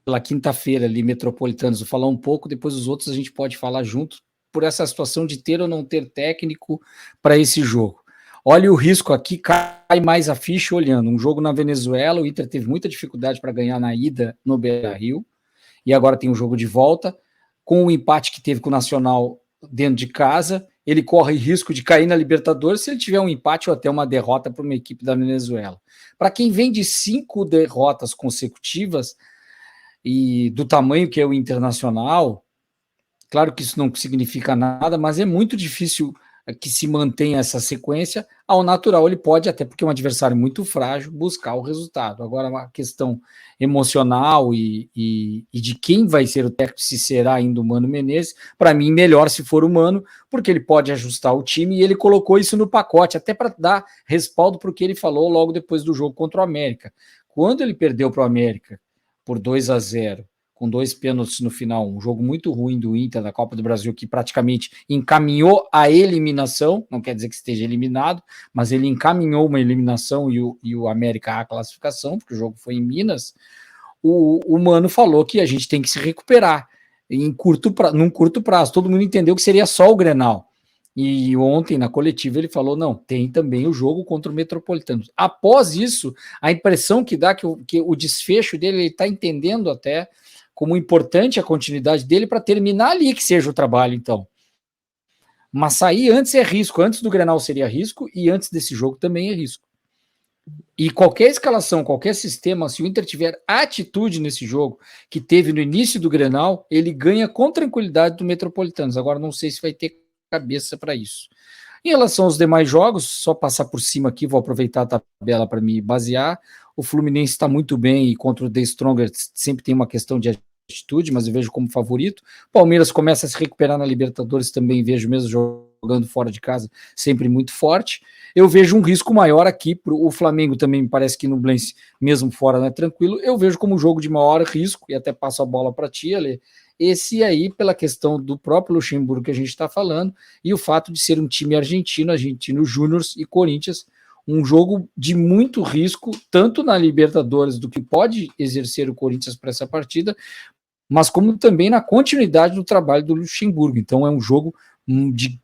Pela quinta-feira ali, Metropolitanos. Vou falar um pouco, depois os outros a gente pode falar junto, por essa situação de ter ou não ter técnico para esse jogo. Olha o risco aqui, cai mais a ficha olhando. Um jogo na Venezuela, o Inter teve muita dificuldade para ganhar na ida no Beira-Rio, e agora tem um jogo de volta. Com o empate que teve com o Nacional dentro de casa, ele corre risco de cair na Libertadores se ele tiver um empate ou até uma derrota para uma equipe da Venezuela. Para quem vem de 5 derrotas consecutivas e do tamanho que é o Internacional, claro que isso não significa nada, mas é muito difícil que se mantenha essa sequência. Ao natural, ele pode, até porque é um adversário muito frágil, buscar o resultado. Agora, a questão emocional e de quem vai ser o técnico, se será ainda o Mano Menezes, para mim, melhor se for o Mano, porque ele pode ajustar o time, e ele colocou isso no pacote, até para dar respaldo para o que ele falou logo depois do jogo contra o América. Quando ele perdeu para o América por 2-0, com 2 pênaltis no final, um jogo muito ruim do Inter da Copa do Brasil, que praticamente encaminhou a eliminação, não quer dizer que esteja eliminado, mas ele encaminhou uma eliminação e o América a classificação, porque o jogo foi em Minas. O Mano falou que a gente tem que se recuperar num curto prazo. Todo mundo entendeu que seria só o Grenal. E ontem, na coletiva, ele falou, não, tem também o jogo contra o Metropolitano. Após isso, a impressão que dá que o desfecho dele, ele está entendendo até como importante a continuidade dele para terminar ali que seja o trabalho, então. Mas sair antes é risco. Antes do Grenal seria risco e antes desse jogo também é risco. E qualquer escalação, qualquer sistema, se o Inter tiver atitude nesse jogo que teve no início do Grenal, ele ganha com tranquilidade do Metropolitanos. Agora não sei se vai ter cabeça para isso. Em relação aos demais jogos, só passar por cima aqui, vou aproveitar a tabela para me basear. O Fluminense está muito bem e contra o The Strongest sempre tem uma questão de atitude, mas eu vejo como favorito. Palmeiras começa a se recuperar na Libertadores, também vejo mesmo jogando fora de casa, sempre muito forte. Eu vejo um risco maior aqui, o Flamengo também me parece que no Nublense, mesmo fora, não é tranquilo. Eu vejo como um jogo de maior risco, e até passo a bola para ti, Ale. Esse aí, pela questão do próprio Luxemburgo que a gente está falando, e o fato de ser um time argentino Júnior e Corinthians, um jogo de muito risco, tanto na Libertadores, do que pode exercer o Corinthians para essa partida, mas como também na continuidade do trabalho do Luxemburgo. Então é um jogo de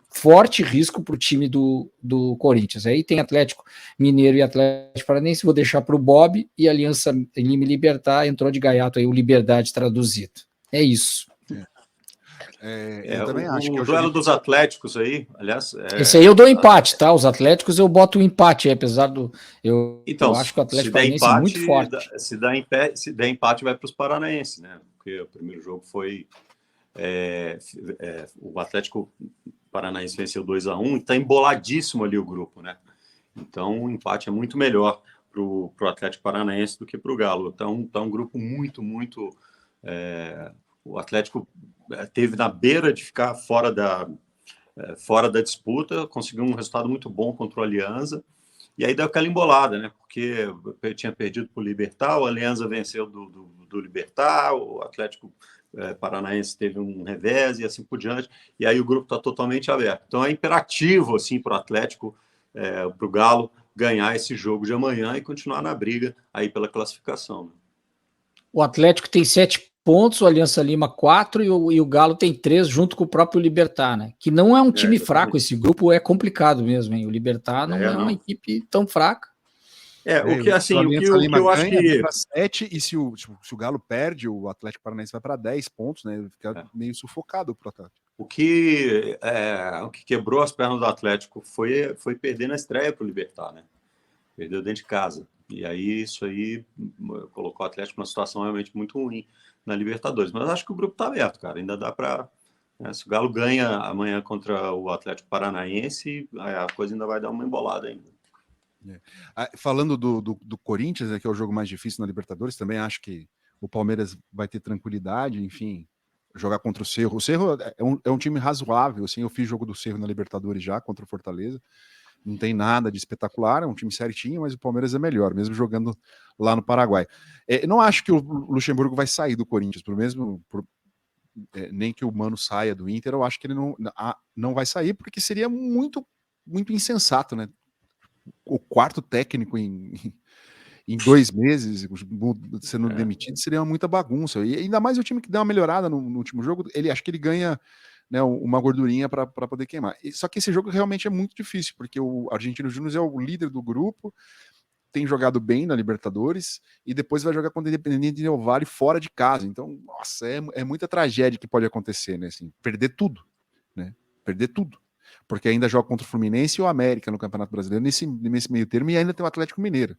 forte risco para o time do Corinthians. Aí tem Atlético Mineiro e Atlético Paranaense, vou deixar para o Bob, e Aliança Lima e Libertad, entrou de gaiato aí o Liberdade traduzido. É isso. Eu também acho que o duelo dos Atléticos aí, aliás... Esse aí eu dou empate, tá? Os Atléticos eu boto um empate, apesar do... Eu acho que o Atlético Paranaense é muito forte. Se der empate, vai para os paranaenses, né? Porque o primeiro jogo foi... o Atlético Paranaense venceu 2-1 e está emboladíssimo ali o grupo, né? Então o empate é muito melhor para o Atlético Paranaense do que para o Galo. Então tá um grupo muito, muito... o Atlético teve na beira de ficar fora fora da disputa, conseguiu um resultado muito bom contra o Alianza, e aí deu aquela embolada, né? Porque eu tinha perdido para o Libertad, o Alianza venceu do Libertad, o Atlético Paranaense teve um revés e assim por diante, e aí o grupo está totalmente aberto. Então é imperativo assim, para o Atlético, para o Galo, ganhar esse jogo de amanhã e continuar na briga aí pela classificação. Né? O Atlético tem 7 pontos, o Aliança Lima 4 e o Galo tem 3 junto com o próprio Libertad, né? Que não é um time fraco, esse grupo é complicado mesmo, hein? O Libertad não é uma equipe tão fraca. O que assim, o que eu acho que 7 e se o Galo perde, o Atlético Paranaense vai para 10 pontos, né? Ele fica meio sufocado pro Atlético. O que quebrou as pernas do Atlético foi perder na estreia para o Libertad, né? Perdeu dentro de casa. E aí isso aí colocou o Atlético numa situação realmente muito ruim na Libertadores. Mas acho que o grupo está aberto, cara. Ainda dá para... se o Galo ganha amanhã contra o Atlético Paranaense, a coisa ainda vai dar uma embolada ainda. Falando do Corinthians, que é o jogo mais difícil na Libertadores, também acho que o Palmeiras vai ter tranquilidade, enfim, jogar contra o Cerro. O Cerro é um time razoável, assim, eu fiz jogo do Cerro na Libertadores já, contra o Fortaleza. Não tem nada de espetacular, é um time certinho, mas o Palmeiras é melhor, mesmo jogando lá no Paraguai. Não acho que o Luxemburgo vai sair do Corinthians, nem que o Mano saia do Inter, eu acho que ele não vai sair, porque seria muito, muito insensato, né? O quarto técnico em 2 meses sendo demitido seria muita bagunça. E ainda mais o time que deu uma melhorada no último jogo, acho que ele ganha, né, uma gordurinha para poder queimar. Só que esse jogo realmente é muito difícil, porque o Argentino Júnior é o líder do grupo, tem jogado bem na Libertadores e depois vai jogar contra o Independiente Del Valle fora de casa. Então, nossa, é muita tragédia que pode acontecer, né? Assim, perder tudo, né? Perder tudo. Porque ainda joga contra o Fluminense e o América no Campeonato Brasileiro nesse meio termo, e ainda tem o Atlético Mineiro.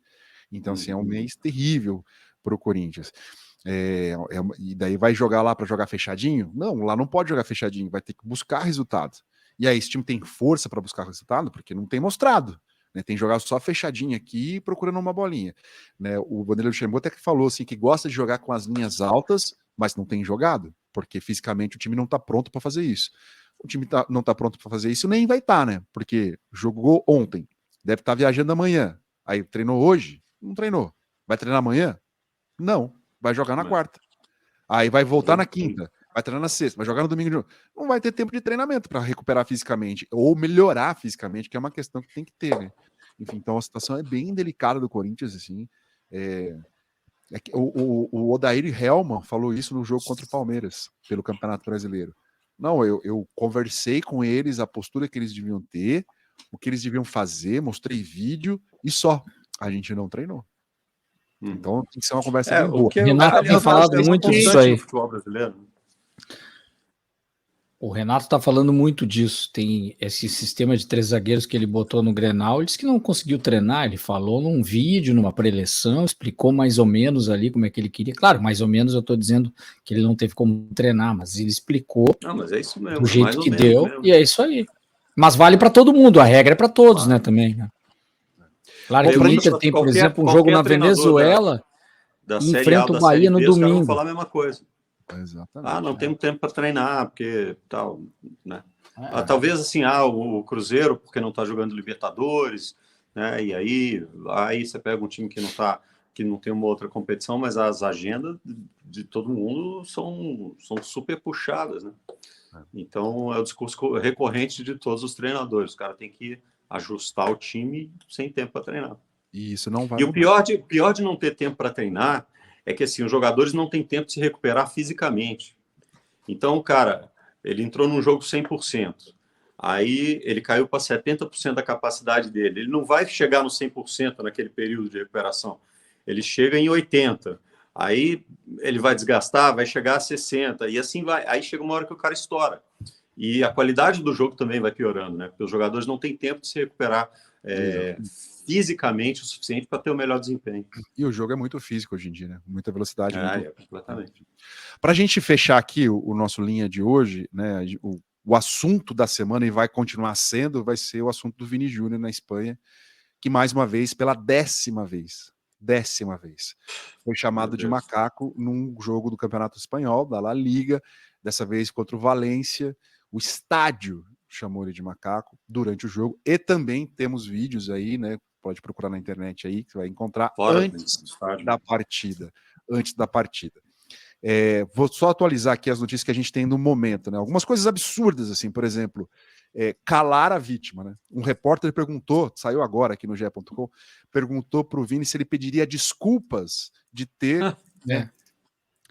Então, assim, é um mês terrível para o Corinthians. E daí vai jogar lá para jogar fechadinho? Não, lá não pode jogar fechadinho, vai ter que buscar resultados. E aí, esse time tem força para buscar resultado? Porque não tem mostrado. Né, tem jogado só fechadinho aqui, procurando uma bolinha. Né, o Vanderlei Luxemburgo até que falou assim, que gosta de jogar com as linhas altas, mas não tem jogado, porque fisicamente o time não está pronto para fazer isso. O time não está pronto para fazer isso, nem vai estar, né? Porque jogou ontem, deve estar viajando amanhã. Aí treinou hoje? Não treinou. Vai treinar amanhã? Não. Vai jogar na quarta. Aí vai voltar na quinta. Vai treinar na sexta, vai jogar no domingo de novo. Não vai ter tempo de treinamento para recuperar fisicamente ou melhorar fisicamente, que é uma questão que tem que ter, né? Enfim, então a situação é bem delicada do Corinthians, assim. O Odair Helman falou isso no jogo contra o Palmeiras, pelo Campeonato Brasileiro. Não, eu conversei com eles, a postura que eles deviam ter, o que eles deviam fazer, mostrei vídeo e só. A gente não treinou. Então tem que ser uma conversa bem boa. O Renato tem falado muito disso aí. Futebol brasileiro. O Renato está falando muito disso. Tem esse sistema de 3 zagueiros que ele botou no Grenal. Ele disse que não conseguiu treinar. Ele falou num vídeo, numa pré-eleição, explicou mais ou menos ali como é que ele queria. Claro, mais ou menos eu estou dizendo que ele não teve como treinar, mas ele explicou mas é isso mesmo, do jeito que deu, mesmo. E é isso aí. Mas vale para todo mundo, a regra é para todos, né, também. Né? Claro que o Inter tem, por exemplo, um jogo na Venezuela e enfrenta o Bahia no domingo. Vão falar a mesma coisa. Exatamente. Não temos tempo para treinar, porque tal, né? Talvez assim, o Cruzeiro, porque não está jogando Libertadores, né? E aí você pega um time que não tem uma outra competição, mas as agendas de todo mundo são super puxadas, né? Então é o discurso recorrente de todos os treinadores. Os caras têm que ajustar o time sem tempo para treinar. E isso não vai mudar. O pior de não ter tempo para treinar é que assim, os jogadores não têm tempo de se recuperar fisicamente. Então, cara, ele entrou num jogo 100%. Aí ele caiu para 70% da capacidade dele. Ele não vai chegar no 100% naquele período de recuperação. Ele chega em 80%. Aí ele vai desgastar, vai chegar a 60%. E assim vai. Aí chega uma hora que o cara estoura. E a qualidade do jogo também vai piorando, né? Porque os jogadores não têm tempo de se recuperar fisicamente o suficiente para ter o melhor desempenho. E o jogo é muito físico hoje em dia, né? Muita velocidade. Completamente. Para a gente fechar aqui o nosso linha de hoje, né? O assunto da semana, e vai continuar sendo, vai ser o assunto do Vini Júnior na Espanha, que mais uma vez, pela 10ª vez, foi chamado de macaco num jogo do Campeonato Espanhol, da La Liga, dessa vez contra o Valência. O estádio chamou ele de macaco durante o jogo, e também temos vídeos aí, né? Pode procurar na internet aí, que você vai encontrar antes da partida. Antes da partida. Vou só atualizar aqui as notícias que a gente tem no momento, né? Algumas coisas absurdas, assim, por exemplo, calar a vítima, né? Um repórter perguntou, saiu agora aqui no ge.com, perguntou para o Vini se ele pediria desculpas de ter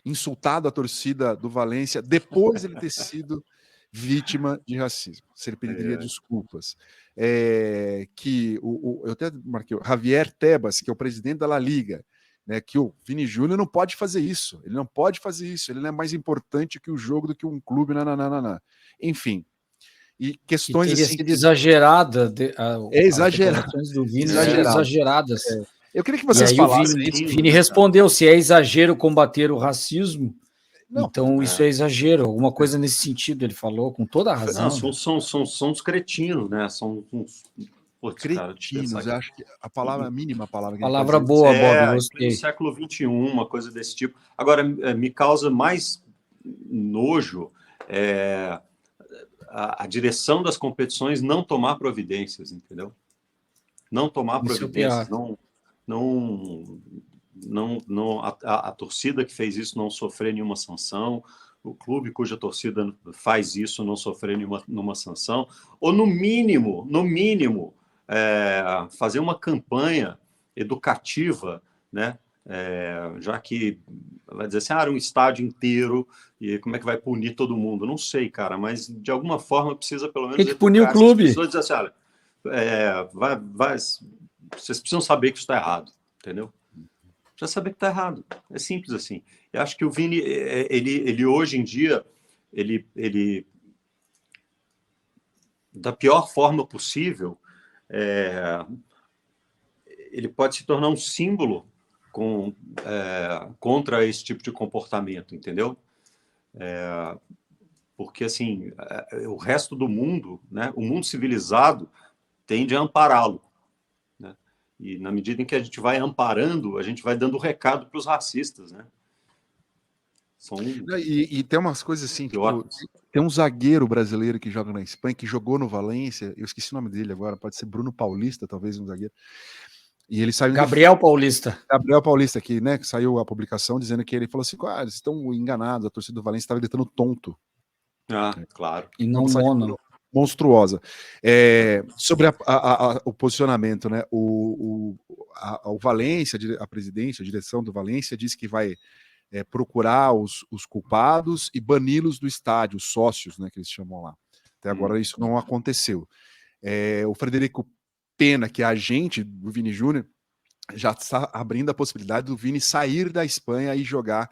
insultado a torcida do Valência depois de ele ter sido vítima de racismo, se ele pediria desculpas. Eu até marquei o Javier Tebas, que é o presidente da La Liga, né, que o Vini Júnior não pode fazer isso, ele não pode fazer isso, ele não é mais importante que o jogo do que um clube, enfim. E questões teria assim sido exagerada, exagerado, do Vini exageradas. Eu queria que vocês falassem isso. O Vini respondeu, se é exagero combater o racismo, não, então isso é exagero, alguma coisa nesse sentido, ele falou com toda a razão. Não, são uns cretinos, né? São uns cretinos, eu acho que a palavra, a mínima palavra. Que palavra boa, Bob, gostei. No século XXI, uma coisa desse tipo. Agora, me causa mais nojo a direção das competições não tomar providências, entendeu? Não tomar providências, a torcida que fez isso não sofrer nenhuma sanção, o clube cuja torcida faz isso não sofrer nenhuma sanção, ou no mínimo, fazer uma campanha educativa, né? Já que vai dizer assim, era um estádio inteiro, e como é que vai punir todo mundo? Não sei, cara, mas de alguma forma precisa pelo menos... Tem que punir o clube. As pessoas dizer assim, olha, vocês precisam saber que isso está errado, entendeu? Já saber que está errado, é simples assim. Eu acho que o Vini, ele hoje em dia, ele da pior forma possível, ele pode se tornar um símbolo contra esse tipo de comportamento, entendeu? Porque, assim, o resto do mundo, né, o mundo civilizado, tende a ampará-lo. Né? E, na medida em que a gente vai amparando, a gente vai dando recado para os racistas, né? E tem umas coisas assim, tipo, tem um zagueiro brasileiro que joga na Espanha, que jogou no Valência, eu esqueci o nome dele agora, pode ser Bruno Paulista, talvez um zagueiro. E ele saiu Gabriel Paulista, aqui, né? Que saiu a publicação dizendo que ele falou assim: eles estão enganados, a torcida do Valência estava gritando tonto. Claro. E não mono. Monstruosa. Sobre o posicionamento, né? O Valência, a presidência, a direção do Valência, disse que vai procurar os culpados e bani-los do estádio, os sócios, né? Que eles chamam lá. Até agora isso não aconteceu. O Frederico Pena, que é agente do Vini Júnior, já está abrindo a possibilidade do Vini sair da Espanha e jogar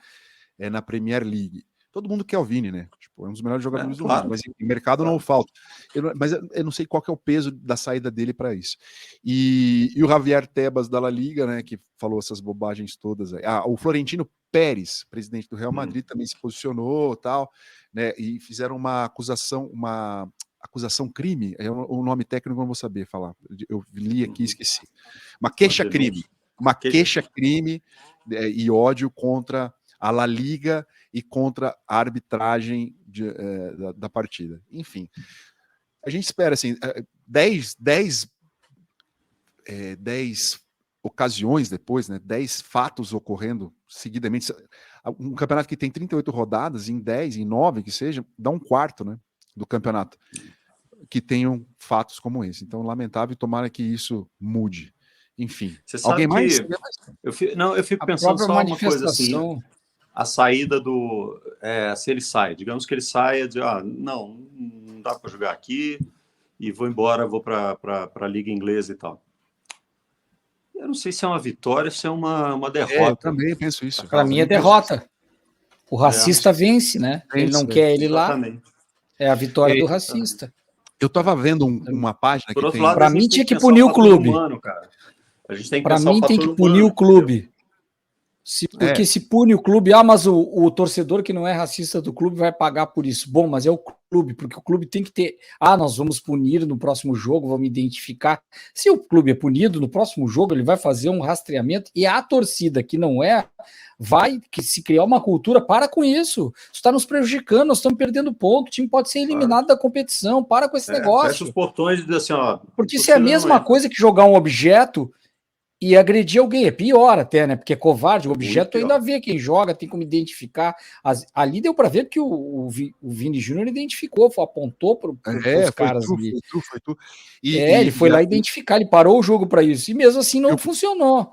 na Premier League. Todo mundo quer o Vini, né? Tipo, é um dos melhores jogadores do mundo, mas em mercado não falta. Mas eu não sei qual que é o peso da saída dele para isso. E o Javier Tebas da La Liga, né, que falou essas bobagens todas aí. O Florentino Pérez, presidente do Real Madrid, também se posicionou, tal, né? E fizeram uma acusação crime, o nome técnico eu não vou saber falar, eu li aqui e esqueci. Uma queixa-crime e ódio contra a La Liga e contra a arbitragem da partida. Enfim, a gente espera assim, 10 ocasiões depois, né, 10 fatos ocorrendo seguidamente, um campeonato que tem 38 rodadas, em 10, em 9 que seja, dá um quarto, né, do campeonato que tenham fatos como esse. Então, lamentável, tomara que isso mude. Enfim. Você sabe alguém mais? Eu fico pensando só uma coisa assim. A saída do... se ele sai, digamos que ele saia de... não dá para jogar aqui e vou embora, vou para a Liga Inglesa e tal. Eu não sei se é uma vitória, se é uma derrota. Eu também penso isso. Para mim é derrota. O racista vence, né? Ele não quer ele exatamente. Lá. É a vitória do racista. Eu estava vendo uma página que tem... Para mim tinha que punir o clube. Para mim tem que punir o clube. Porque se pune o clube, mas o torcedor que não é racista do clube vai pagar por isso. Bom, mas é o clube, porque o clube tem que ter. Nós vamos punir no próximo jogo, vamos identificar. Se o clube é punido, no próximo jogo ele vai fazer um rastreamento e a torcida que não vai que se criar uma cultura, para com isso. Isso está nos prejudicando, nós estamos perdendo ponto, o time pode ser eliminado da competição, para com esse negócio. Fecha os portões e diz assim, porque isso é a mesma coisa que jogar um objeto e agredir alguém. É pior até, né? Porque é covarde. O objeto ainda vê quem joga, tem como identificar. Ali deu para ver que o Vini Júnior identificou, apontou para os caras ali. Foi tu. Ele foi lá identificar, ele parou o jogo para isso. E mesmo assim não funcionou.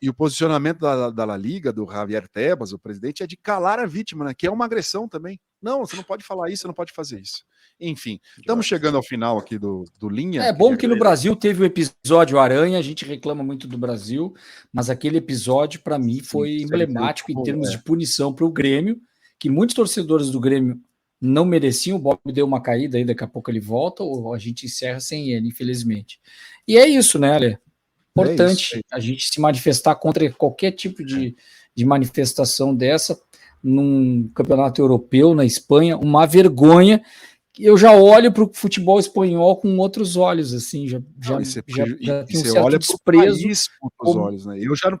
E o posicionamento da La Liga, do Javier Tebas, o presidente, é de calar a vítima, né? Que é uma agressão também. Não, você não pode falar isso, você não pode fazer isso. Enfim, estamos chegando ao final aqui do Linha. É bom que no Brasil teve o episódio Aranha, a gente reclama muito do Brasil, mas aquele episódio, para mim, foi emblemático em termos de punição para o Grêmio, que muitos torcedores do Grêmio não mereciam. O Bob deu uma caída aí, daqui a pouco ele volta, ou a gente encerra sem ele, infelizmente. E é isso, né, Ale? Importante a gente se manifestar contra qualquer tipo de manifestação dessa num campeonato europeu, na Espanha, uma vergonha. Eu já olho para o futebol espanhol com outros olhos, assim, já tem um certo olha desprezo. Os olhos, né? Eu já não.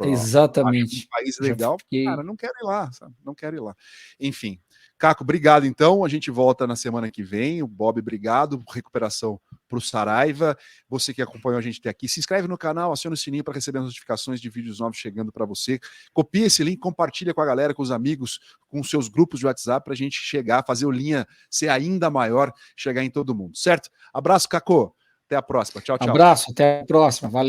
Exatamente. Um país legal, cara, não quero ir lá, sabe? Não quero ir lá. Enfim, Caco, obrigado então. A gente volta na semana que vem. O Bob, obrigado. Recuperação para o Saraiva. Você que acompanhou a gente até aqui, se inscreve no canal, aciona o sininho para receber as notificações de vídeos novos chegando para você. Copia esse link, compartilha com a galera, com os amigos, com os seus grupos de WhatsApp para a gente chegar, fazer o Linha ser ainda maior, chegar em todo mundo, certo? Abraço, Caco. Até a próxima. Tchau, tchau. Abraço, até a próxima. Valeu.